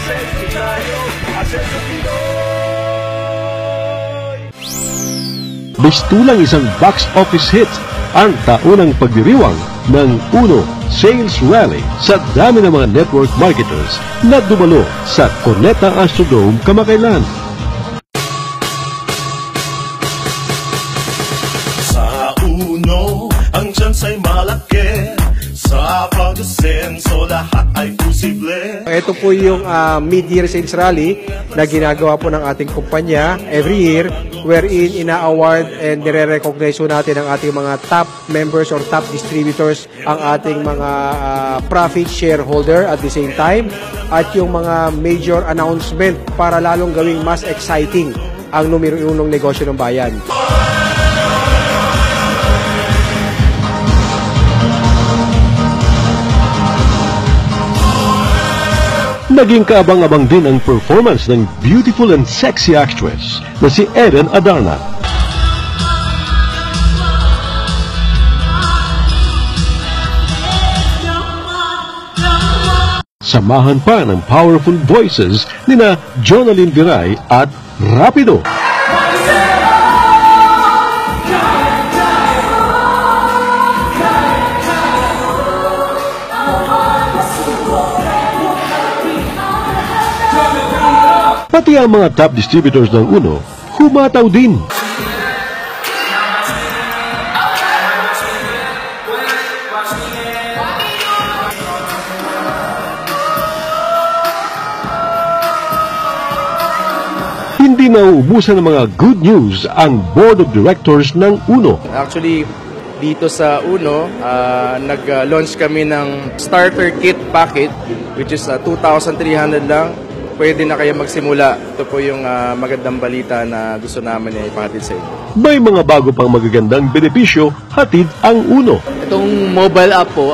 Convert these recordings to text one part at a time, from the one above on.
Asenso tayo, Asenso Pinoy! Bistulang isang box office hit ang taunang pagdiriwang ng Uno Sales Rally sa dami ng mga network marketers na dumalo sa Cuneta Astrodome kamakailan. Sa Uno, ang chance ay malaki. Sa pag-asenso, lahat ay posible. Ito po yung mid-year sales rally na ginagawa po ng ating kumpanya every year, wherein ina-award and nire-recognize natin ang ating mga top members or top distributors, ang ating mga profit shareholder at the same time, at yung mga major announcement para lalong gawing mas exciting ang numero 1 negosyo ng bayan. Naging kaabang-abang din ang performance ng beautiful and sexy actress na si Eden Adarna. Samahan pa ng powerful voices nina Jonalyn Viray at Rapido. Pati ang mga top distributors ng Uno, humataw din. Hindi mauubusan ng mga good news ang Board of Directors ng Uno. Actually, dito sa Uno, nag-launch kami ng starter kit packet, which is 2,300 lang. Pwede na kayo magsimula. Ito po yung magandang balita na gusto namin ipahatid sa inyo. May mga bago pang magagandang benepisyo hatid ang Uno. Itong mobile app po,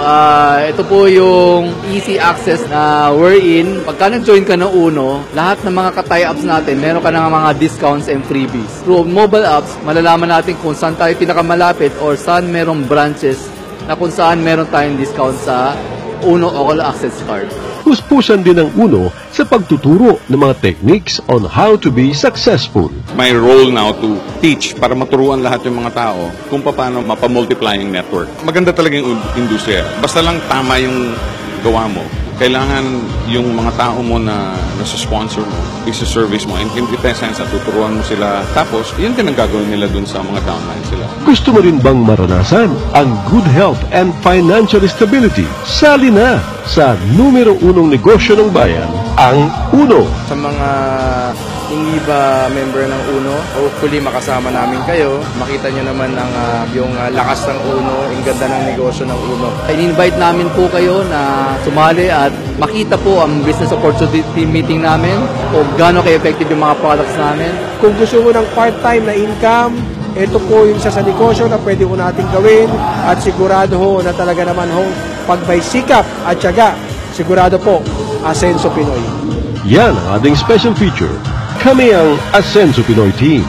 ito po yung easy access na wherein pagka nag-join ka ng Uno, lahat ng mga ka-tie-ups natin, meron ka ng mga discounts and freebies. Through mobile apps, malalaman natin kung saan tayo pinakamalapit or saan merong branches na kung saan meron tayong discount sa Uno All Access Card. Puspusan din ng Uno sa pagtuturo ng mga techniques on how to be successful. My role now to teach para maturuan lahat yung mga tao kung paano mapamultiply yung network. Maganda talaga yung industriya. Basta lang tama yung gawa mo. Kailangan yung mga tao mo na nasa-sponsor mo, isa-service mo, in sense at tuturuan mo sila. Tapos, yun din ang gagawin nila dun sa mga downline sila. Gusto mo rin bang maranasan ang good health and financial stability? Sali na sa numero 1 negosyo ng bayan, ang Uno. Sa mga hindi ba member ng Uno, hopefully makasama namin kayo. Makita nyo naman yung lakas ng Uno, yung ganda ng negosyo ng Uno. In-invite namin po kayo na sumali at makita po ang business opportunity meeting namin kung gaano ka-effective yung mga products namin. Kung gusto mo ng part-time na income, ito po yung isa sa negosyo na pwede ko natin gawin at sigurado ho na talaga naman ho pag may sikap at tiyaga, sigurado po, Asenso Pinoy. Yan ang ating special feature. Kami ang Asenso Pinoy Team.